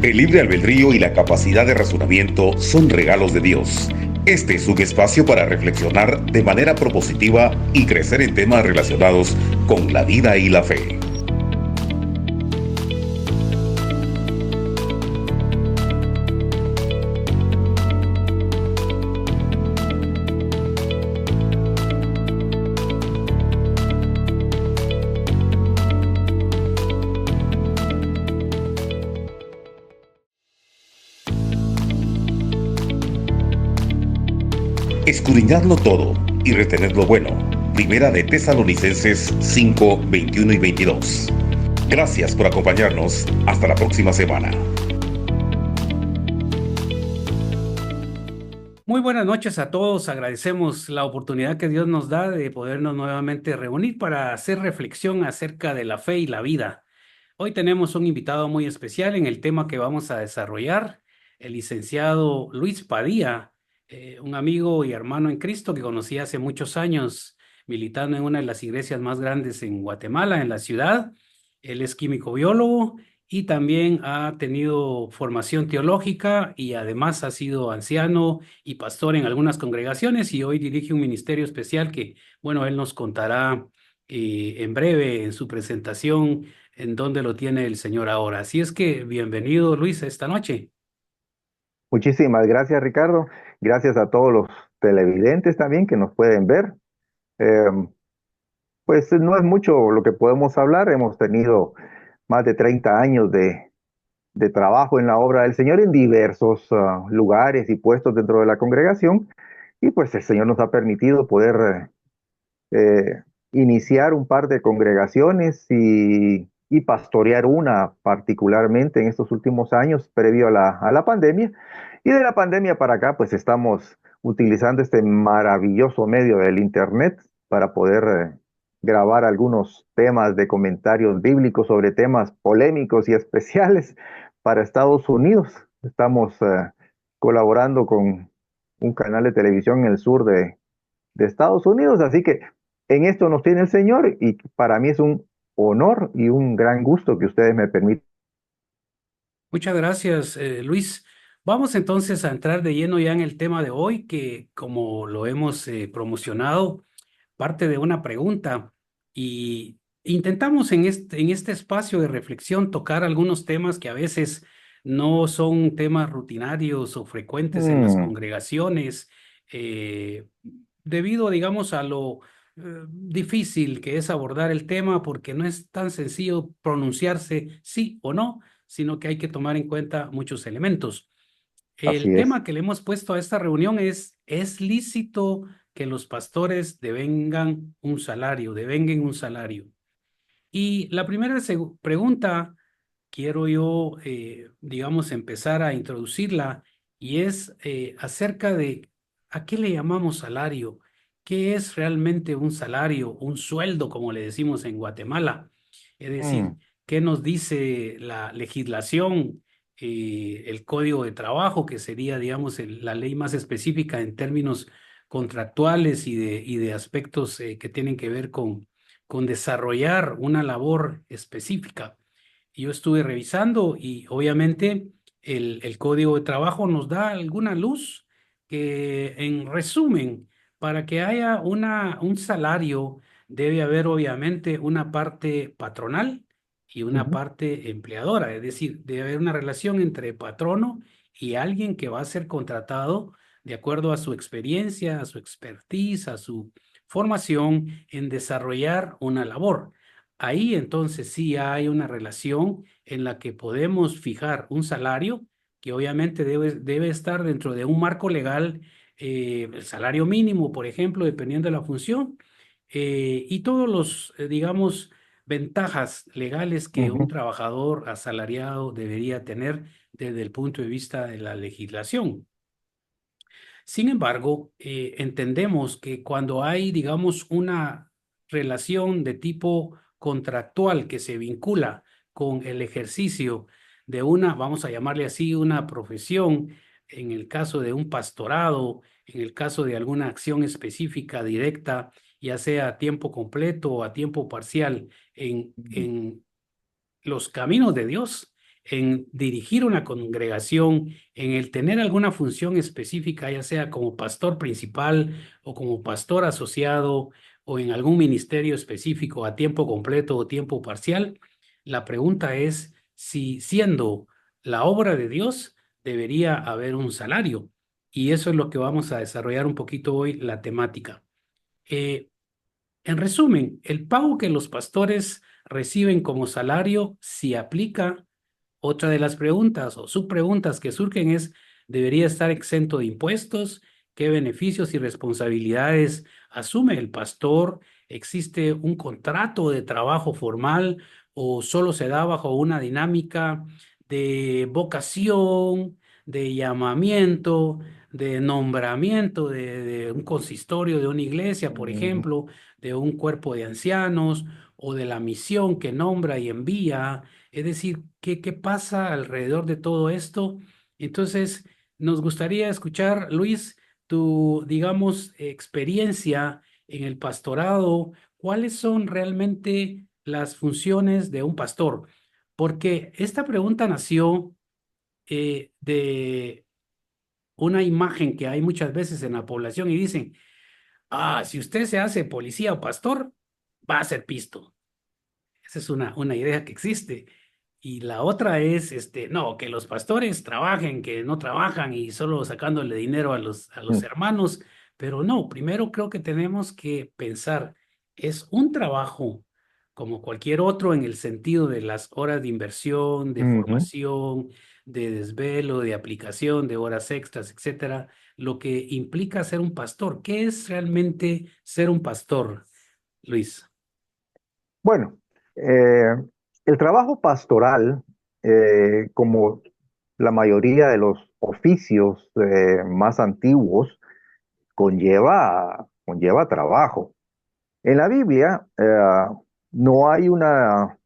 El libre albedrío y la capacidad de razonamiento son regalos de Dios. Este es un espacio para reflexionar de manera propositiva y crecer en temas relacionados con la vida y la fe. Escudriñadlo todo y retened lo bueno. Primera de Tesalonicenses 5, 21 y 22. Gracias por acompañarnos. Hasta la próxima semana. Muy buenas noches a todos. Agradecemos la oportunidad que Dios nos da de podernos nuevamente reunir para hacer reflexión acerca de la fe y la vida. Hoy tenemos un invitado muy especial en el tema que vamos a desarrollar, el licenciado Luis Padilla, un amigo y hermano en Cristo que conocí hace muchos años, militando en una de las iglesias más grandes en Guatemala, en la ciudad. Él es químico biólogo y también ha tenido formación teológica y además ha sido anciano y pastor en algunas congregaciones y hoy dirige un ministerio especial que, bueno, él nos contará en breve en su presentación en dónde lo tiene el Señor ahora. Así es que bienvenido, Luis, esta noche. Muchísimas gracias, Ricardo. Gracias a todos los televidentes también que nos pueden ver. Eh, pues no es mucho lo que podemos hablar. Hemos tenido más de 30 años de trabajo en la obra del Señor en diversos lugares y puestos dentro de la congregación. Y pues el Señor nos ha permitido poder iniciar un par de congregaciones y pastorear una particularmente en estos últimos años previo a la pandemia. Y de la pandemia para acá, pues estamos utilizando este maravilloso medio del Internet para poder grabar algunos temas de comentarios bíblicos sobre temas polémicos y especiales para Estados Unidos. Estamos colaborando con un canal de televisión en el sur de Estados Unidos, así que en esto nos tiene el Señor y para mí es un honor y un gran gusto que ustedes me permitan. Muchas gracias, Luis. Vamos entonces a entrar de lleno ya en el tema de hoy, que como lo hemos promocionado, parte de una pregunta y intentamos en este espacio de reflexión tocar algunos temas que a veces no son temas rutinarios o frecuentes en las Mm, congregaciones, eh, debido, digamos, a lo difícil que es abordar el tema, porque no es tan sencillo pronunciarse sí o no, sino que hay que tomar en cuenta muchos elementos. El así es. tema que le hemos puesto a esta reunión ¿es lícito que los pastores devengan un salario, devenguen un salario? Y la primera pregunta, quiero yo, digamos, empezar a introducirla, y es acerca de ¿a qué le llamamos salario? ¿Qué es realmente un salario, un sueldo, como le decimos en Guatemala? Es decir, Mm, ¿qué nos dice la legislación, el Código de Trabajo, que sería, digamos, la ley más específica en términos contractuales y de aspectos que tienen que ver con desarrollar una labor específica? Yo estuve revisando y obviamente el Código de Trabajo nos da alguna luz que, en resumen, para que haya un salario, debe haber obviamente una parte patronal y una ujú, parte empleadora. Es decir, debe haber una relación entre patrono y alguien que va a ser contratado de acuerdo a su experiencia, a su expertise, a su formación en desarrollar una labor. Ahí entonces sí hay una relación en la que podemos fijar un salario que obviamente debe estar dentro de un marco legal, el salario mínimo, por ejemplo, dependiendo de la función, y todos los, digamos, ventajas legales que un ujú, trabajador asalariado debería tener desde el punto de vista de la legislación. Sin embargo, entendemos que cuando hay, digamos, una relación de tipo contractual que se vincula con el ejercicio de una, vamos a llamarle así, una profesión, en el caso de un pastorado, en el caso de alguna acción específica directa, ya sea a tiempo completo o a tiempo parcial, ujú, en los caminos de Dios, en dirigir una congregación, en el tener alguna función específica, ya sea como pastor principal o como pastor asociado o en algún ministerio específico a tiempo completo o tiempo parcial, la pregunta es si siendo la obra de Dios debería haber un salario. Y eso es lo que vamos a desarrollar un poquito hoy, la temática. Eh, en resumen, el pago que los pastores reciben como salario, si aplica, otra de las preguntas o subpreguntas que surgen es, ¿debería estar exento de impuestos? ¿Qué beneficios y responsabilidades asume el pastor? ¿Existe un contrato de trabajo formal o solo se da bajo una dinámica de vocación, de llamamiento, de nombramiento de un consistorio, de una iglesia, por Ujú. ejemplo, de un cuerpo de ancianos o de la misión que nombra y envía? Es decir, ¿qué pasa alrededor de todo esto? Entonces, nos gustaría escuchar, Luis, tu, digamos, experiencia en el pastorado. ¿Cuáles son realmente las funciones de un pastor? Porque esta pregunta nació de una imagen que hay muchas veces en la población y dicen, si usted se hace policía o pastor, va a ser pisto. Esa es una idea que existe. Y la otra es, no, que los pastores trabajen, que no trabajan y solo sacándole dinero a los hermanos. Pero no, primero creo que tenemos que pensar, es un trabajo como cualquier otro en el sentido de las horas de inversión, de Ujú. formación, de desvelo, de aplicación, de horas extras, etcétera, lo que implica ser un pastor. ¿Qué es realmente ser un pastor, Luis? Bueno, el trabajo pastoral, como la mayoría de los oficios más antiguos, conlleva trabajo. En la Biblia no hay una,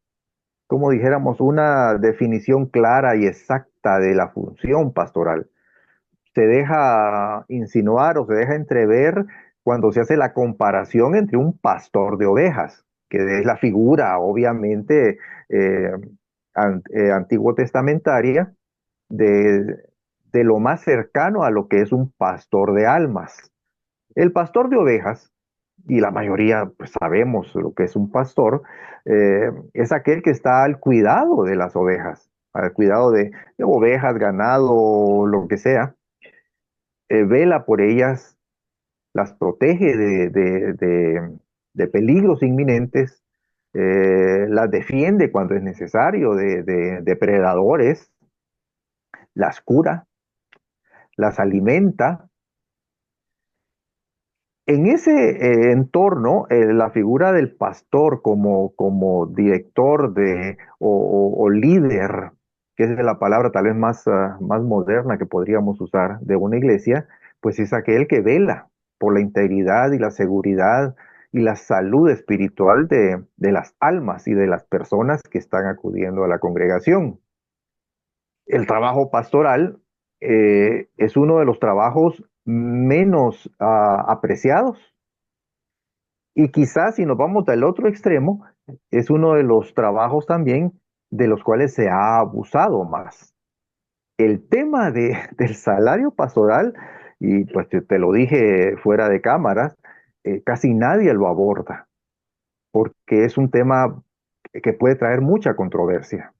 como dijéramos, una definición clara y exacta de la función pastoral. Se deja insinuar o se deja entrever cuando se hace la comparación entre un pastor de ovejas, que es la figura, obviamente, eh, antiguo testamentaria de, de lo más cercano a lo que es un pastor de almas. El pastor de ovejas, y la mayoría pues, sabemos lo que es un pastor, es aquel que está al cuidado de las ovejas, al cuidado de ovejas, ganado, lo que sea, vela por ellas, las protege de peligros inminentes, las defiende cuando es necesario de depredadores, las cura, las alimenta. En ese entorno, la figura del pastor como director o líder, que es la palabra tal vez más moderna que podríamos usar de una iglesia, pues es aquel que vela por la integridad y la seguridad y la salud espiritual de las almas y de las personas que están acudiendo a la congregación. El trabajo pastoral es uno de los trabajos menos apreciados y quizás si nos vamos al otro extremo, es uno de los trabajos también de los cuales se ha abusado más. El tema del salario pastoral, y pues te lo dije fuera de cámaras, casi nadie lo aborda, porque es un tema que puede traer mucha controversia.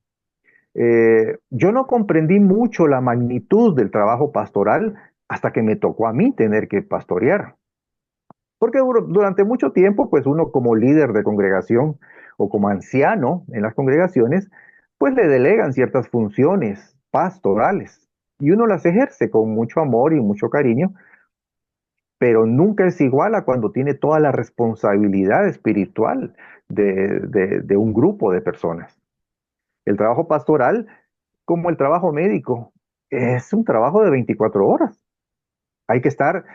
Yo no comprendí mucho la magnitud del trabajo pastoral hasta que me tocó a mí tener que pastorear. Porque durante mucho tiempo, pues uno como líder de congregación o como anciano en las congregaciones, pues le delegan ciertas funciones pastorales y uno las ejerce con mucho amor y mucho cariño, pero nunca es igual a cuando tiene toda la responsabilidad espiritual de un grupo de personas. El trabajo pastoral, como el trabajo médico, es un trabajo de 24 horas. Hay que estar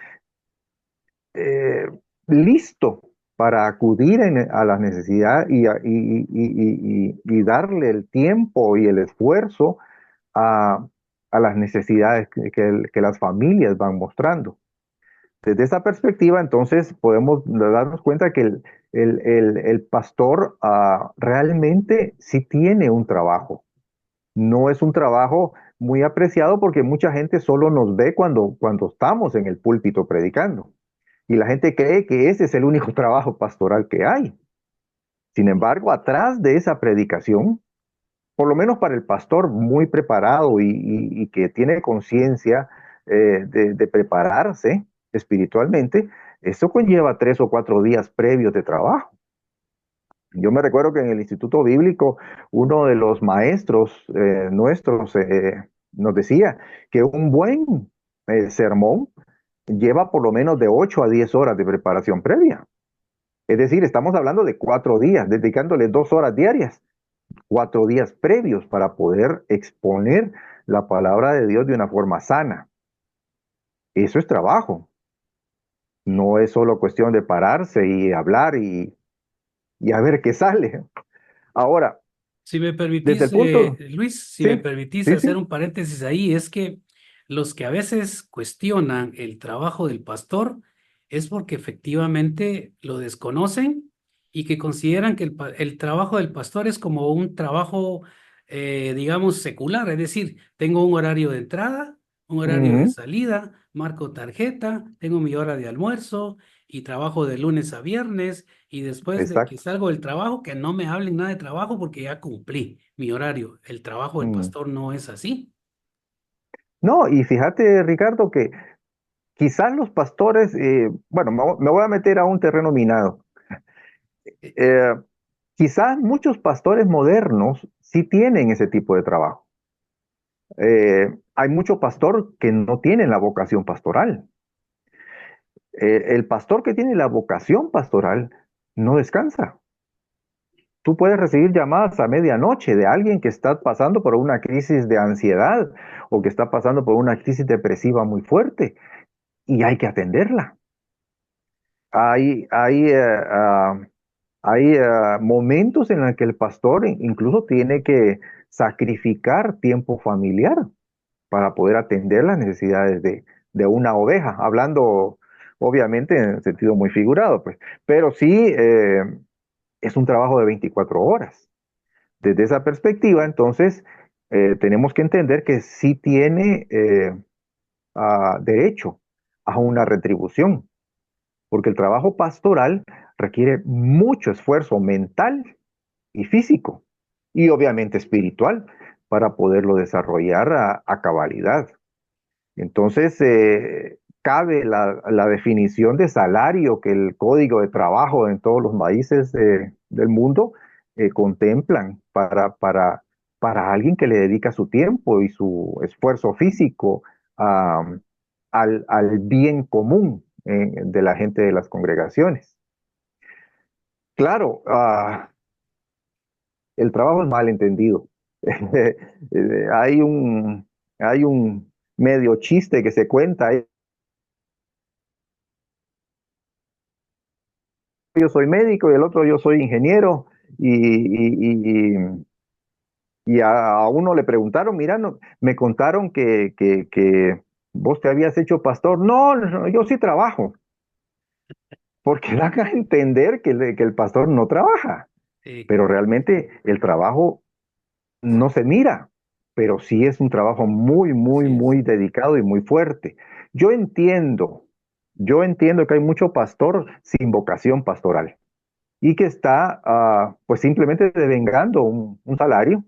eh, listo para acudir a las necesidades y darle el tiempo y el esfuerzo a, a las necesidades que las familias van mostrando. Desde esa perspectiva, entonces, podemos darnos cuenta que el pastor realmente sí tiene un trabajo. no es un trabajo muy apreciado porque mucha gente solo nos ve cuando estamos en el púlpito predicando. Y la gente cree que ese es el único trabajo pastoral que hay. Sin embargo, atrás de esa predicación, por lo menos para el pastor muy preparado y que tiene conciencia de prepararse espiritualmente, eso conlleva 3 o 4 días previos de trabajo. Yo me recuerdo que en el Instituto Bíblico, uno de los maestros nuestros nos decía que un buen sermón lleva por lo menos de 8 a 10 horas de preparación previa. Es decir, estamos hablando de 4 días, dedicándole 2 horas diarias, 4 días previos para poder exponer la palabra de Dios de una forma sana. Eso es trabajo. No es solo cuestión de pararse y hablar y a ver qué sale. Ahora, Si me desde permitís, el punto, Luis, si me sí, permitís sí, hacer sí. un paréntesis ahí, es que los que a veces cuestionan el trabajo del pastor es porque efectivamente lo desconocen y que consideran que el trabajo del pastor es como un trabajo, digamos, secular, es decir, tengo un horario de entrada, un horario de Ujú, salida, marco tarjeta, tengo mi hora de almuerzo y trabajo de lunes a viernes y después de que exacto. salgo del trabajo, que no me hablen nada de trabajo porque ya cumplí mi horario. El trabajo del Mm. pastor no es así. No, y fíjate, Ricardo, que quizás los pastores, bueno, me voy a meter a un terreno minado. Eh, Quizás muchos pastores modernos sí tienen ese tipo de trabajo. Hay mucho pastor que no tienen la vocación pastoral. El pastor que tiene la vocación pastoral no descansa. Tú puedes recibir llamadas a medianoche de alguien que está pasando por una crisis de ansiedad o que está pasando por una crisis depresiva muy fuerte y hay que atenderla. Hay, hay, eh, ah, hay momentos en los que el pastor incluso tiene que sacrificar tiempo familiar para poder atender las necesidades de una oveja, hablando obviamente en sentido muy figurado, pues, pero sí es un trabajo de 24 horas. Desde esa perspectiva, entonces, tenemos que entender que sí tiene derecho a una retribución, porque el trabajo pastoral requiere mucho esfuerzo mental y físico, y obviamente espiritual, para poderlo desarrollar a cabalidad. Entonces, cabe la definición de salario que el Código de Trabajo en todos los países del mundo contemplan para alguien que le dedica su tiempo y su esfuerzo físico a- al bien común de la gente de las congregaciones. Claro, el trabajo es mal entendido. Hay hay un medio chiste que se cuenta. Yo soy médico y el otro yo soy ingeniero y, y, y, y a uno le preguntaron, mira, me contaron que vos te habías hecho pastor. No, no, yo sí trabajo, porque dan a entender que el pastor no trabaja, Sí, pero realmente el trabajo no se mira, pero sí es un trabajo muy, muy, así es. muy dedicado y muy fuerte. Yo entiendo, yo entiendo que hay mucho pastor sin vocación pastoral y que está pues simplemente devengando un salario.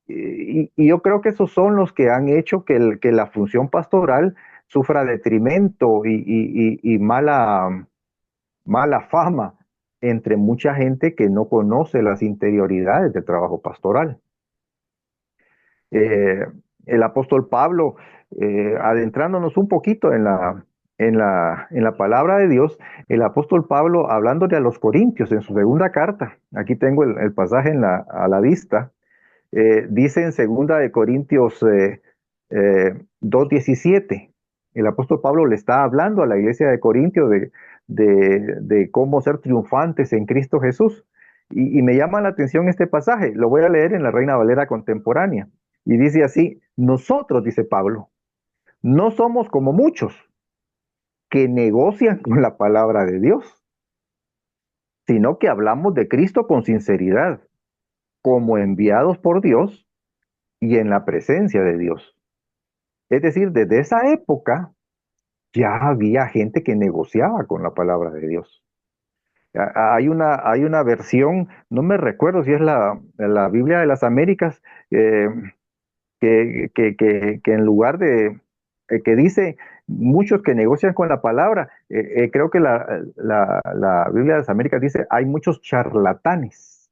Y yo creo que esos son los que han hecho que la función pastoral sufra detrimento y mala fama entre mucha gente que no conoce las interioridades del trabajo pastoral. Eh, el apóstol Pablo, adentrándonos un poquito en la palabra de Dios, el apóstol Pablo, hablándole a los Corintios en su segunda carta, aquí tengo el pasaje a la vista, dice en segunda de Corintios 2:17, el apóstol Pablo le está hablando a la iglesia de Corintios de cómo ser triunfantes en Cristo Jesús. Y me llama la atención este pasaje, lo voy a leer en la Reina Valera contemporánea. Y dice así, nosotros, dice Pablo, no somos como muchos que negocian con la palabra de Dios, sino que hablamos de Cristo con sinceridad, como enviados por Dios, y en la presencia de Dios. Es decir, desde esa época ya había gente que negociaba con la palabra de Dios. Hay una versión, no me recuerdo si es la Biblia de las Américas, eh, que en lugar de, que dice muchos que negocian con la palabra, creo que la Biblia de las Américas dice, hay muchos charlatanes.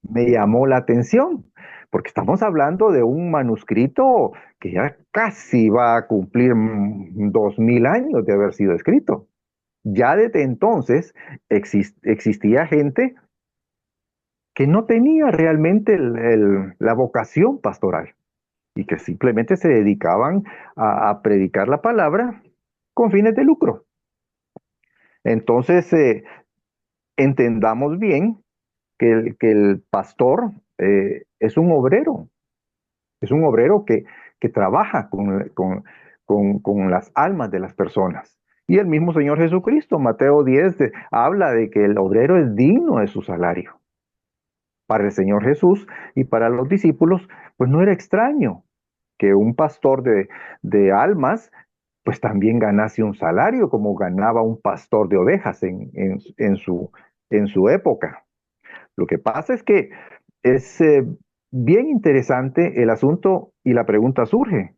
Me llamó la atención, porque estamos hablando de un manuscrito que ya casi va a cumplir 2000 años de haber sido escrito. Ya desde entonces existía gente que no tenía realmente la vocación pastoral y que simplemente se dedicaban a predicar la palabra con fines de lucro. Entonces, entendamos bien que el pastor es un obrero que trabaja con las almas de las personas. Y el mismo Señor Jesucristo, Mateo 10, habla de que el obrero es digno de su salario. Para el Señor Jesús y para los discípulos, pues no era extraño que un pastor de almas, pues también ganase un salario como ganaba un pastor de ovejas en su época. Lo que pasa es que es bien interesante el asunto y la pregunta surge,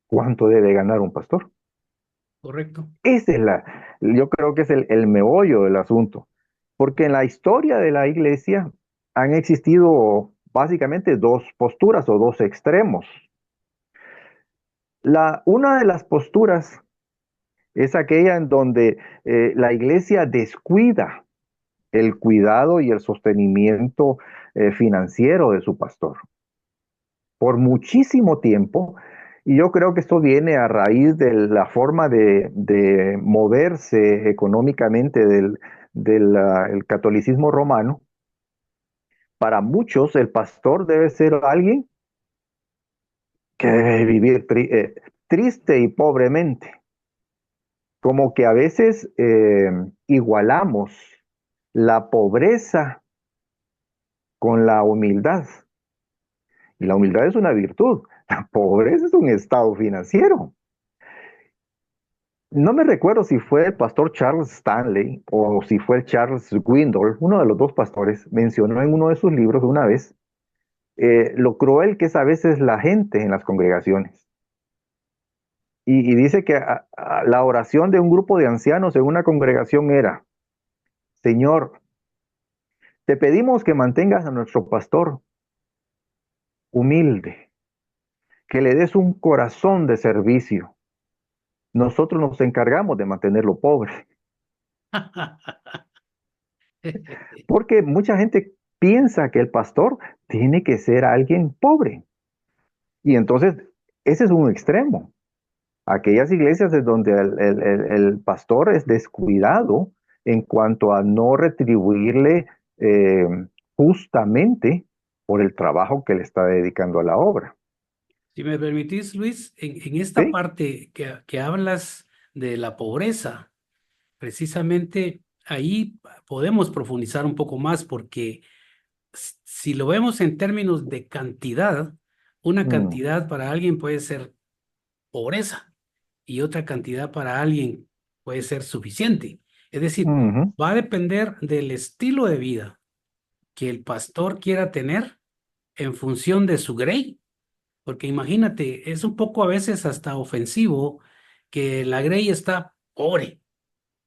¿cuánto debe ganar un pastor? Correcto. Esa es yo creo que es el meollo del asunto, porque en la historia de la iglesia han existido básicamente dos posturas o dos extremos. Una de las posturas es aquella en donde la iglesia descuida el cuidado y el sostenimiento financiero de su pastor por muchísimo tiempo. Y yo creo que esto viene a raíz de la forma de moverse económicamente el catolicismo romano. Para muchos, el pastor debe ser alguien que debe vivir triste y pobremente. Como que a veces igualamos la pobreza con la humildad. Y la humildad es una virtud. La pobreza es un estado financiero. No me recuerdo si fue el pastor Charles Stanley o si fue el Charles Swindoll, uno de los dos pastores, mencionó en uno de sus libros una vez lo cruel que es a veces la gente en las congregaciones. Y dice que la oración de un grupo de ancianos en una congregación era, Señor, te pedimos que mantengas a nuestro pastor humilde, que le des un corazón de servicio. Nosotros nos encargamos de mantenerlo pobre. Porque mucha gente piensa que el pastor tiene que ser alguien pobre. Y entonces, ese es un extremo. Aquellas iglesias es donde el pastor es descuidado en cuanto a no retribuirle eh, justamente por el trabajo que le está dedicando a la obra. Si me permitís, Luis, en esta ¿Sí? parte que hablas de la pobreza, precisamente ahí podemos profundizar un poco más porque si lo vemos en términos de cantidad, una Mm, cantidad para alguien puede ser pobreza y otra cantidad para alguien puede ser suficiente. Es decir, ujú, va a depender del estilo de vida que el pastor quiera tener en función de su grey. Porque imagínate, es un poco a veces hasta ofensivo que la Grey está pobre.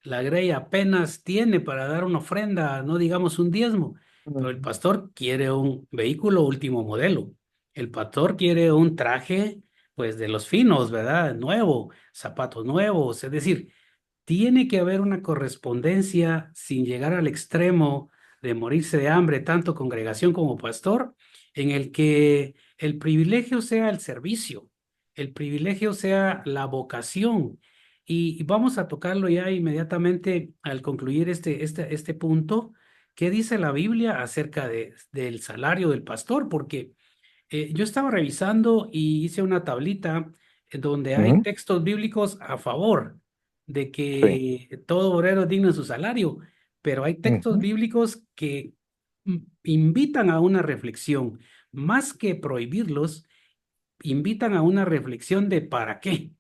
La Grey apenas tiene para dar una ofrenda, no digamos un diezmo, pero el ujú, pastor quiere un vehículo último modelo. El pastor quiere un traje, pues de los finos, ¿verdad? Nuevo, zapatos nuevos. Es decir, tiene que haber una correspondencia sin llegar al extremo de morirse de hambre, tanto congregación como pastor, en el que el privilegio sea el servicio, el privilegio sea la vocación. Y vamos a tocarlo ya inmediatamente al concluir este punto. ¿Qué dice la Biblia acerca del salario del pastor? Porque yo estaba revisando y hice una tablita en donde hay ujú, textos bíblicos a favor de sí. que todo obrero es digno de su salario, pero hay textos Ujú, bíblicos que invitan a una reflexión, más que prohibirlos, invitan a una reflexión de para qué.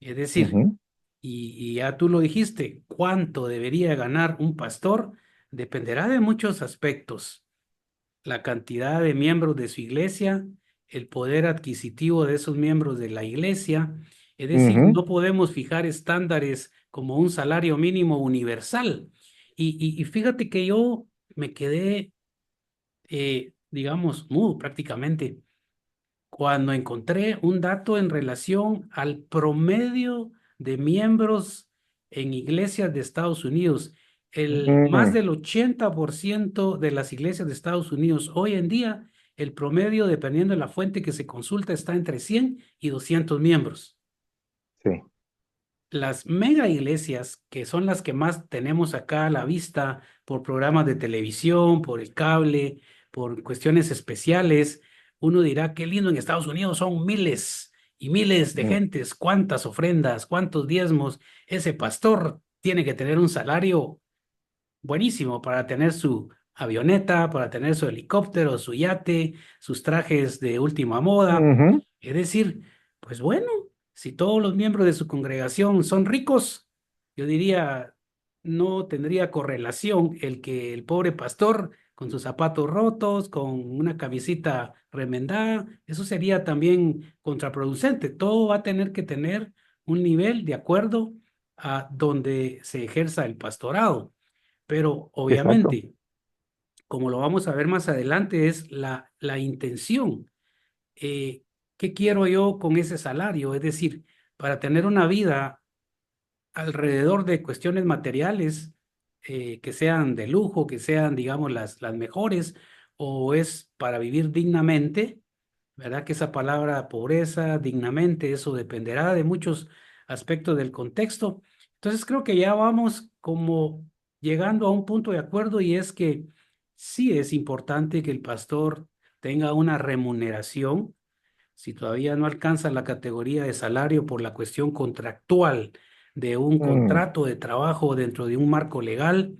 Es decir, Ujú, y ya tú lo dijiste, cuánto debería ganar un pastor dependerá de muchos aspectos: la cantidad de miembros de su iglesia, el poder adquisitivo de esos miembros de la iglesia. Es decir, ujú. no podemos fijar estándares como un salario mínimo universal. Y fíjate que yo me quedé, digamos, mudo prácticamente cuando encontré un dato en relación al promedio de miembros en iglesias de Estados Unidos. Más Mm, del 80% de las iglesias de Estados Unidos hoy en día, el promedio, dependiendo de la fuente que se consulta, está entre 100 y 200 miembros. sí. Las mega iglesias, que son las que más tenemos acá a la vista por programas de televisión, por el cable, por cuestiones especiales, uno dirá, qué lindo, en Estados Unidos son miles y miles de Mm, gentes, cuántas ofrendas, cuántos diezmos. Ese pastor tiene que tener un salario buenísimo para tener su avioneta, para tener su helicóptero, su yate, sus trajes de última moda. ujú. Es decir, pues bueno, si todos los miembros de su congregación son ricos, yo diría, no tendría correlación el que el pobre pastor con sus zapatos rotos, con una camisita remendada, eso sería también contraproducente. Todo va a tener que tener un nivel de acuerdo a donde se ejerza el pastorado. Pero Exacto. obviamente, como lo vamos a ver más adelante, es la intención. Eh, ¿Qué quiero yo con ese salario? Es decir, para tener una vida alrededor de cuestiones materiales, que sean de lujo, que sean, digamos, las mejores, o es para vivir dignamente, ¿verdad? Que esa palabra pobreza, dignamente, eso dependerá de muchos aspectos del contexto. Entonces creo que ya vamos como llegando a un punto de acuerdo, y es que sí es importante que el pastor tenga una remuneración. Si todavía no alcanza la categoría de salario por la cuestión contractual de un Mm, contrato de trabajo dentro de un marco legal.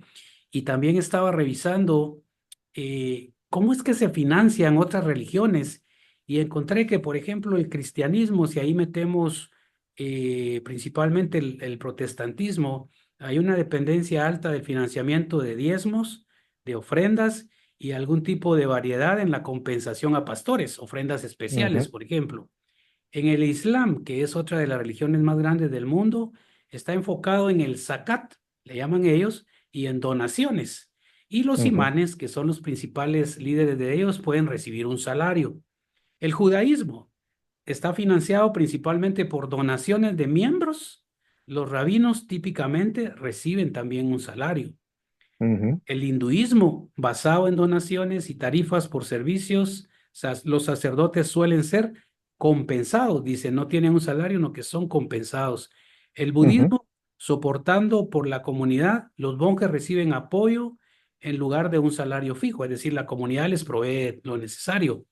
Y también estaba revisando cómo es que se financian otras religiones, y encontré que, por ejemplo, el cristianismo, si ahí metemos principalmente el protestantismo, hay una dependencia alta del financiamiento de diezmos, de ofrendas y algún tipo de variedad en la compensación a pastores, ofrendas especiales, ujú, por ejemplo. En el Islam, que es otra de las religiones más grandes del mundo, está enfocado en el zakat, le llaman ellos, y en donaciones. Y los ujú, imanes, que son los principales líderes de ellos, pueden recibir un salario. El judaísmo está financiado principalmente por donaciones de miembros. Los rabinos típicamente reciben también un salario. ujú, El hinduismo, basado en donaciones y tarifas por servicios, los sacerdotes suelen ser compensados, dice, no tienen un salario, no, que son compensados. El ujú, budismo, soportando por la comunidad, los monjes reciben apoyo en lugar de un salario fijo, es decir, la comunidad les provee lo necesario.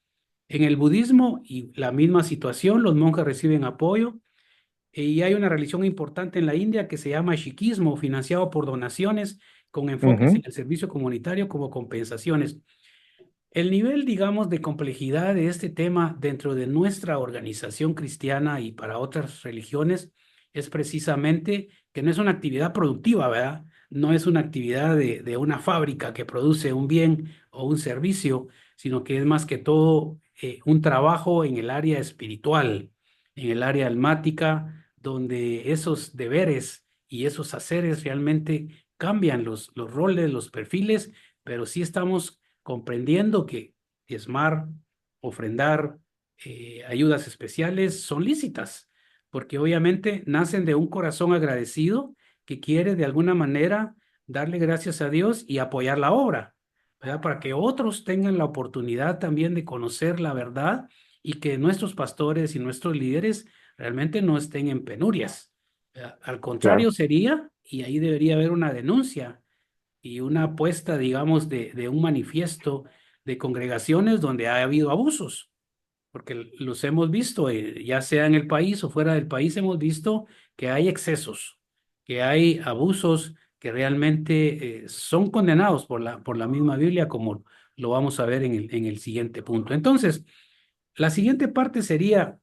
En el budismo, y la misma situación, los monjes reciben apoyo. Y hay una religión importante en la India que se llama Sikhismo, financiado por donaciones con enfoques en ujú. el servicio comunitario como compensaciones. El nivel, digamos, de complejidad de este tema dentro de nuestra organización cristiana y para otras religiones es precisamente que no es una actividad productiva, ¿verdad? No es una actividad de una fábrica que produce un bien o un servicio, sino que es más que todo un trabajo en el área espiritual, en el área almática, donde esos deberes y esos haceres realmente cambian los roles, los perfiles, pero sí estamos comprendiendo que diezmar, ofrendar, ayudas especiales son lícitas, porque obviamente nacen de un corazón agradecido que quiere de alguna manera darle gracias a Dios y apoyar la obra, ¿verdad? Para que otros tengan la oportunidad también de conocer la verdad, y que nuestros pastores y nuestros líderes realmente no estén en penurias. ¿Verdad? Al contrario Claro, sería, y ahí debería haber una denuncia y una apuesta, digamos, de un manifiesto de congregaciones donde ha habido abusos, porque los hemos visto, ya sea en el país o fuera del país, hemos visto que hay excesos, que hay abusos que realmente son condenados por la misma Biblia, como lo vamos a ver en el siguiente punto. Entonces, la siguiente parte sería,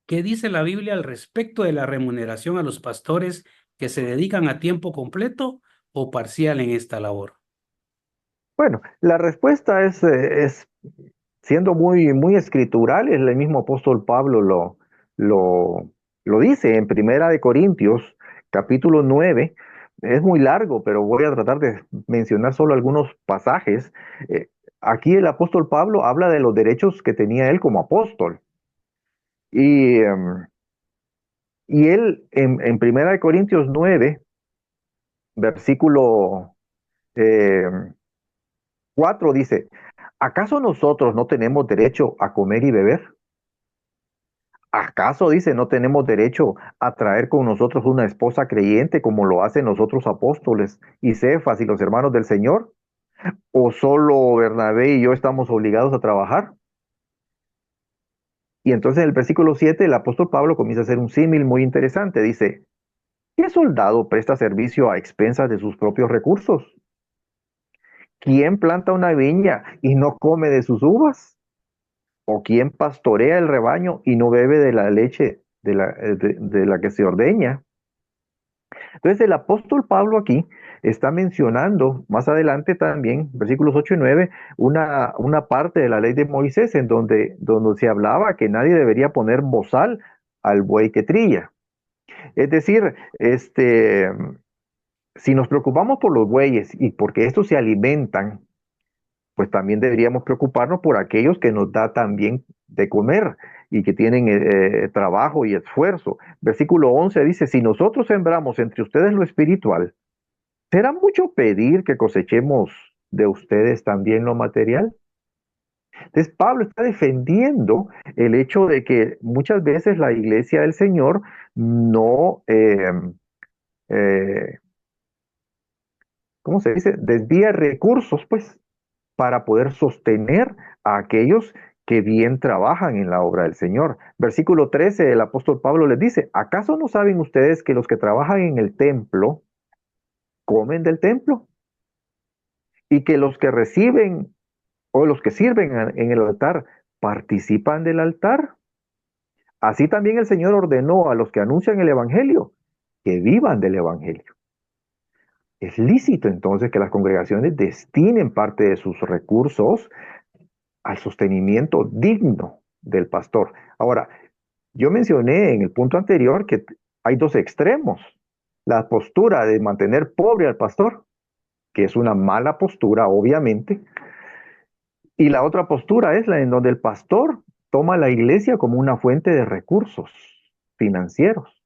¿qué dice la Biblia al respecto de la remuneración a los pastores que se dedican a tiempo completo o parcial en esta labor? Bueno, la respuesta es siendo muy escritural, el mismo apóstol Pablo lo, lo dice en Primera de Corintios, capítulo 9. Es muy largo, pero voy a tratar de mencionar solo algunos pasajes. Eh, Aquí el apóstol Pablo habla de los derechos que tenía él como apóstol. Y, y él en Primera de Corintios 9, versículo eh, 4 dice, ¿acaso nosotros no tenemos derecho a comer y beber? ¿Acaso, dice, no tenemos derecho a traer con nosotros una esposa creyente como lo hacen los otros apóstoles y Cefas y los hermanos del Señor? ¿O solo Bernabé y yo estamos obligados a trabajar? Y entonces en el versículo 7 el apóstol Pablo comienza a hacer un símil muy interesante. Dice, ¿qué soldado presta servicio a expensas de sus propios recursos? ¿Quién planta una viña y no come de sus uvas? ¿O quién pastorea el rebaño y no bebe de la leche de la que se ordeña? Entonces el apóstol Pablo aquí está mencionando más adelante también, versículos 8 y 9, una parte de la ley de Moisés en donde se hablaba que nadie debería poner bozal al buey que trilla. Es decir, si nos preocupamos por los bueyes y porque estos se alimentan, pues también deberíamos preocuparnos por aquellos que nos da también de comer y que tienen trabajo y esfuerzo. Versículo 11 dice, si nosotros sembramos entre ustedes lo espiritual, ¿será mucho pedir que cosechemos de ustedes también lo material? Entonces Pablo está defendiendo el hecho de que muchas veces la iglesia del Señor no, eh, ¿cómo se dice? Desvía recursos, pues, para poder sostener a aquellos que bien trabajan en la obra del Señor. Versículo 13, el apóstol Pablo les dice, ¿acaso no saben ustedes que los que trabajan en el templo comen del templo? Y que los que reciben o los que sirven en el altar participan del altar. Así también el Señor ordenó a los que anuncian el Evangelio que vivan del Evangelio. Es lícito entonces que las congregaciones destinen parte de sus recursos al sostenimiento digno del pastor. Ahora, yo mencioné en el punto anterior que hay dos extremos. La postura de mantener pobre al pastor, que es una mala postura, obviamente, y la otra postura es la en donde el pastor toma la iglesia como una fuente de recursos financieros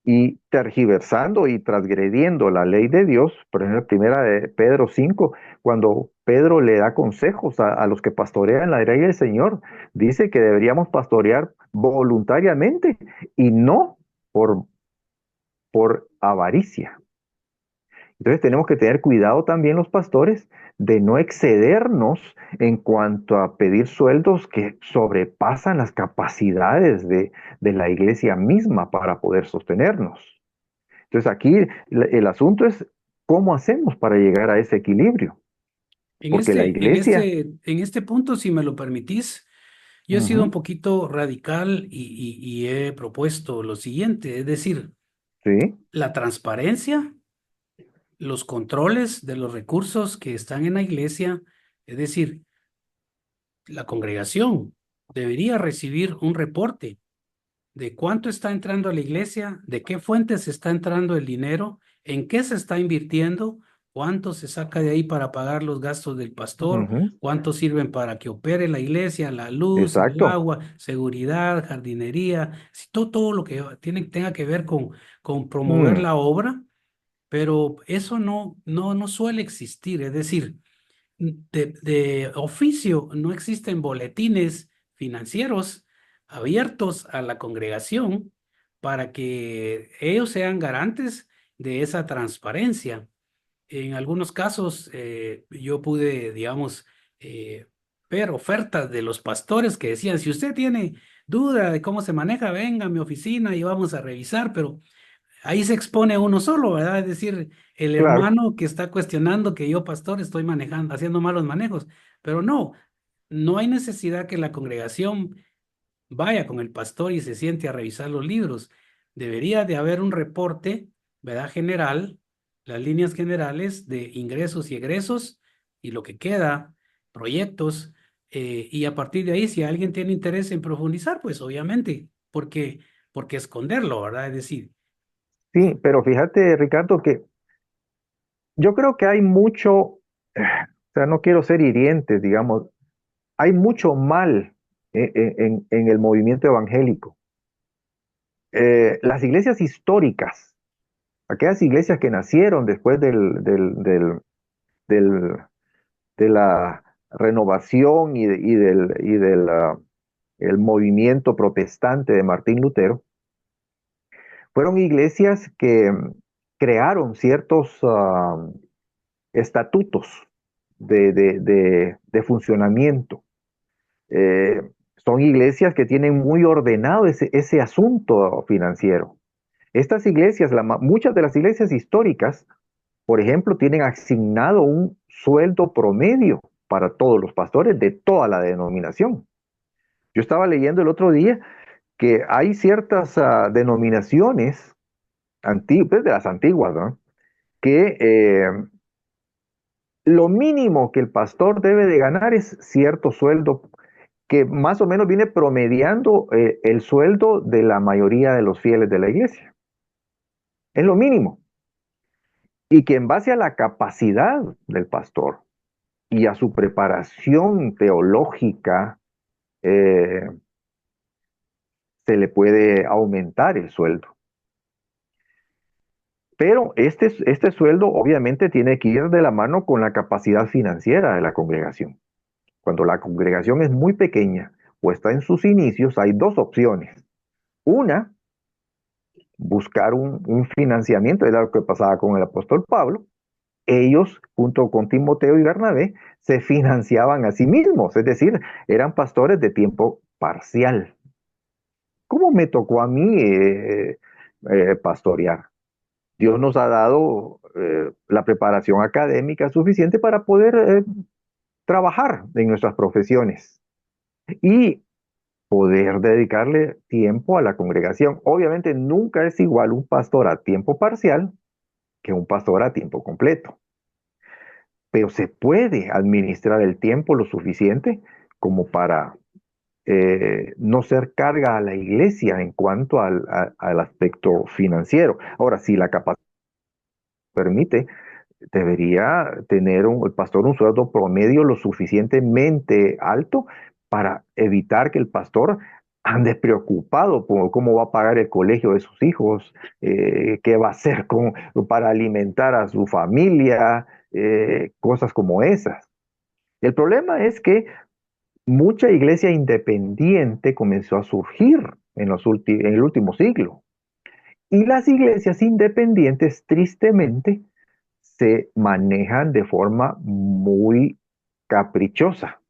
y tergiversando y transgrediendo la ley de Dios. Por ejemplo, primera de Pedro 5, cuando Pedro le da consejos a los que pastorean la ley del Señor, dice que deberíamos pastorear voluntariamente y no por, por avaricia. Entonces tenemos que tener cuidado también los pastores de no excedernos en cuanto a pedir sueldos que sobrepasan las capacidades de la iglesia misma para poder sostenernos. Entonces aquí el asunto es cómo hacemos para llegar a ese equilibrio, En porque la este, en iglesia, este, en este punto, si me lo permitís, yo he sido un ujú, poquito radical y he propuesto lo siguiente, es decir, sí, la transparencia, los controles de los recursos que están en la iglesia, es decir, la congregación debería recibir un reporte de cuánto está entrando a la iglesia, de qué fuentes está entrando el dinero, en qué se está invirtiendo, cuánto se saca de ahí para pagar los gastos del pastor, ujú, cuánto sirven para que opere la iglesia, la luz, el exacto, agua, seguridad, jardinería, si todo lo que tenga que ver con promover mm, la obra, pero eso no suele existir, es decir, de oficio no existen boletines financieros abiertos a la congregación para que ellos sean garantes de esa transparencia. En algunos casos yo pude, digamos, eh, ver ofertas de los pastores que decían, si usted tiene duda de cómo se maneja, venga a mi oficina y vamos a revisar, pero ahí se expone uno solo, ¿verdad? Es decir, el Claro, hermano que está cuestionando que yo, pastor, estoy manejando, haciendo malos manejos, pero no, no hay necesidad que la congregación vaya con el pastor y se siente a revisar los libros. Debería de haber un reporte, ¿verdad? General, las líneas generales de ingresos y egresos y lo que queda, proyectos, y a partir de ahí, si alguien tiene interés en profundizar, pues obviamente, porque esconderlo, ¿verdad? Es decir, sí, pero fíjate, Ricardo, que yo creo que hay mucho, o sea, no quiero ser hiriente, digamos, hay mucho mal en el movimiento evangélico. Las iglesias históricas, aquellas iglesias que nacieron después del- de la renovación y del el movimiento protestante de Martín Lutero, fueron iglesias que crearon ciertos estatutos de funcionamiento. Eh, Son iglesias que tienen muy ordenado ese asunto financiero. Estas iglesias, muchas de las iglesias históricas, por ejemplo, tienen asignado un sueldo promedio para todos los pastores de toda la denominación. Yo estaba leyendo el otro día que hay ciertas denominaciones pues de las antiguas, ¿no? Que lo mínimo que el pastor debe de ganar es cierto sueldo que más o menos viene promediando el sueldo de la mayoría de los fieles de la iglesia. Es lo mínimo. Y que en base a la capacidad del pastor y a su preparación teológica, eh, se le puede aumentar el sueldo. Pero este sueldo obviamente tiene que ir de la mano con la capacidad financiera de la congregación. Cuando la congregación es muy pequeña o está en sus inicios, hay dos opciones. Una, buscar un financiamiento, era lo que pasaba con el apóstol Pablo. Ellos, junto con Timoteo y Bernabé, se financiaban a sí mismos, es decir, eran pastores de tiempo parcial. ¿Cómo me tocó a mí pastorear? Dios nos ha dado la preparación académica suficiente para poder trabajar en nuestras profesiones y poder dedicarle tiempo a la congregación. Obviamente nunca es igual un pastor a tiempo parcial que un pastor a tiempo completo, pero se puede administrar el tiempo lo suficiente como para no ser carga a la iglesia en cuanto al aspecto financiero. Ahora, si la capacidad permite, debería tener el pastor un sueldo promedio lo suficientemente alto para evitar que el pastor ande preocupado por cómo va a pagar el colegio de sus hijos, qué va a hacer para alimentar a su familia, cosas como esas. El problema es que mucha iglesia independiente comenzó a surgir en el último siglo. Y las iglesias independientes, tristemente, se manejan de forma muy caprichosa.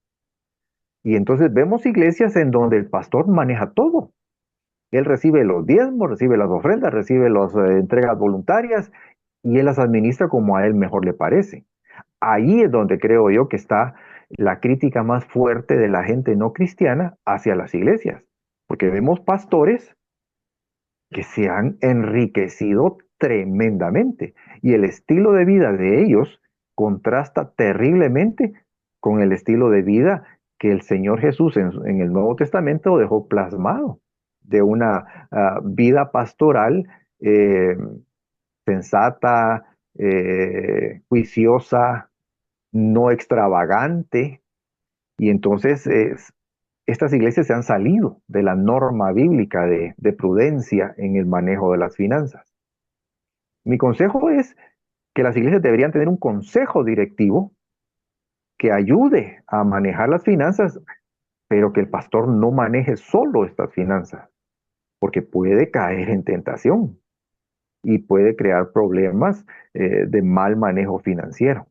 Y entonces vemos iglesias en donde el pastor maneja todo. Él recibe los diezmos, recibe las ofrendas, recibe las entregas voluntarias y él las administra como a él mejor le parece. Ahí es donde creo yo que está la crítica más fuerte de la gente no cristiana hacia las iglesias. Porque vemos pastores que se han enriquecido tremendamente y el estilo de vida de ellos contrasta terriblemente con el estilo de vida que el Señor Jesús en el Nuevo Testamento dejó plasmado de una vida pastoral eh, sensata, juiciosa, no extravagante. Y entonces estas iglesias se han salido de la norma bíblica de prudencia en el manejo de las finanzas. Mi consejo es que las iglesias deberían tener un consejo directivo que ayude a manejar las finanzas, pero que el pastor no maneje solo estas finanzas, porque puede caer en tentación y puede crear problemas de mal manejo financiero.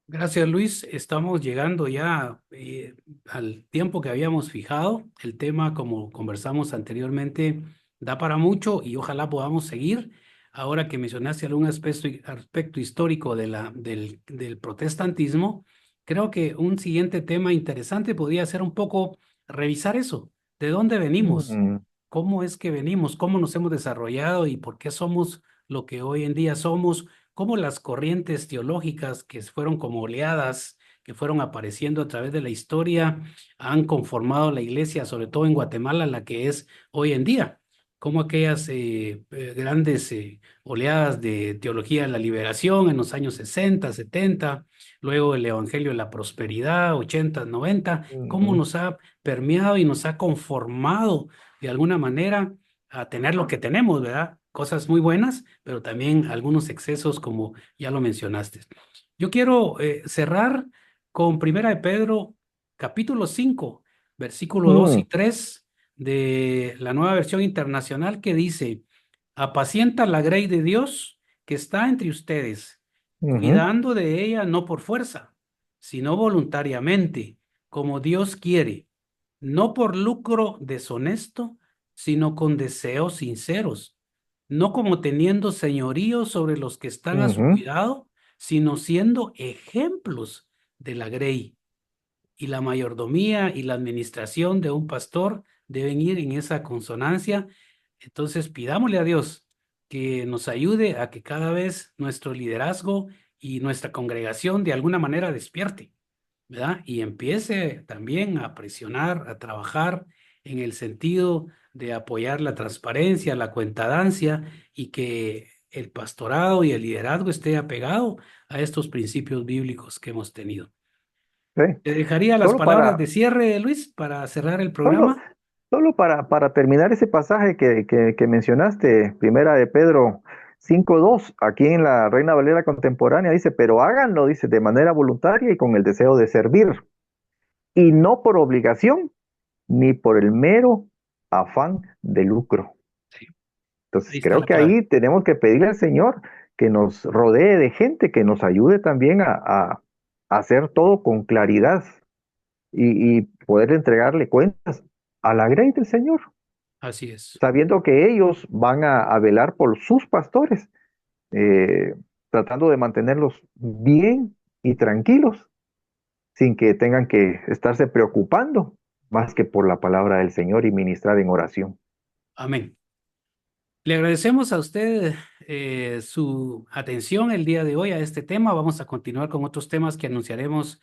gracias, Luis. Estamos llegando ya al tiempo que habíamos fijado. El tema, como conversamos anteriormente, Da para mucho y ojalá podamos seguir. Ahora que mencionaste algún aspecto histórico del protestantismo, creo que un siguiente tema interesante podría ser un poco revisar eso. ¿De dónde venimos? Mm, ¿Cómo es que venimos? ¿Cómo nos hemos desarrollado y por qué somos lo que hoy en día somos? ¿Cómo las corrientes teológicas que fueron como oleadas, que fueron apareciendo a través de la historia, han conformado la iglesia, sobre todo en Guatemala, la que es hoy en día? Cómo aquellas grandes oleadas de teología de la liberación en los años 60, 70, luego el Evangelio de la Prosperidad, 80, 90, cómo ujú, nos ha permeado y nos ha conformado de alguna manera a tener lo que tenemos, ¿verdad? Cosas muy buenas, pero también algunos excesos, como ya lo mencionaste. Yo quiero cerrar con Primera de Pedro, capítulo 5, versículo 2 y mm, 3 de la Nueva Versión Internacional, que dice: apacienta la grey de Dios que está entre ustedes, ujú, cuidando de ella no por fuerza, sino voluntariamente, como Dios quiere, no por lucro deshonesto, sino con deseos sinceros, no como teniendo señorío sobre los que están a su ujú, cuidado, sino siendo ejemplos de la grey. Y la mayordomía y la administración de un pastor deben ir en esa consonancia. Entonces, pidámosle a Dios que nos ayude a que cada vez nuestro liderazgo y nuestra congregación de alguna manera despierte, ¿verdad? Y empiece también a presionar, a trabajar en el sentido de apoyar la transparencia, la cuentadancia, y que el pastorado y el liderazgo esté apegado a estos principios bíblicos que hemos tenido. sí. Te dejaría las Solo palabras de para, cierre, Luis, para cerrar el solo, programa. solo para terminar ese pasaje que mencionaste, Primera de Pedro 5:2, aquí en la Reina Valera contemporánea dice, pero háganlo, dice, de manera voluntaria y con el deseo de servir, y no por obligación, ni por el mero afán de lucro. Sí, Entonces, ahí está creo la que clave. ahí tenemos que pedirle al Señor que nos rodee de gente que nos ayude también a hacer todo con claridad y poder entregarle cuentas a la grey del Señor, Así es. sabiendo que ellos van a velar por sus pastores, eh, tratando de mantenerlos bien y tranquilos, sin que tengan que estarse preocupando más que por la palabra del Señor y ministrar en oración. Amén. Le agradecemos a usted su atención el día de hoy a este tema. Vamos a continuar con otros temas que anunciaremos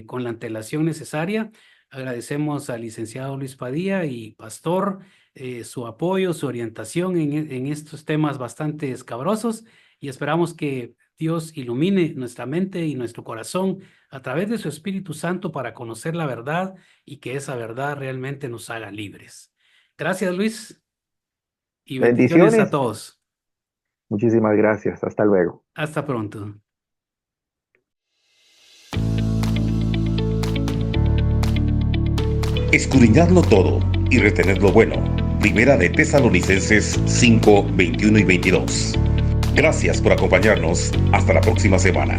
con la antelación necesaria. Agradecemos al licenciado Luis Padilla y Pastor su apoyo, su orientación en estos temas bastante escabrosos, y esperamos que Dios ilumine nuestra mente y nuestro corazón a través de su Espíritu Santo para conocer la verdad y que esa verdad realmente nos haga libres. Gracias, Luis. Y bendiciones a Bendiciones. todos. Muchísimas gracias. Hasta luego. Hasta pronto. Escudriñadlo todo y retened lo bueno. Primera de Tesalonicenses 5, 21 y 22. Gracias por acompañarnos. Hasta la próxima semana.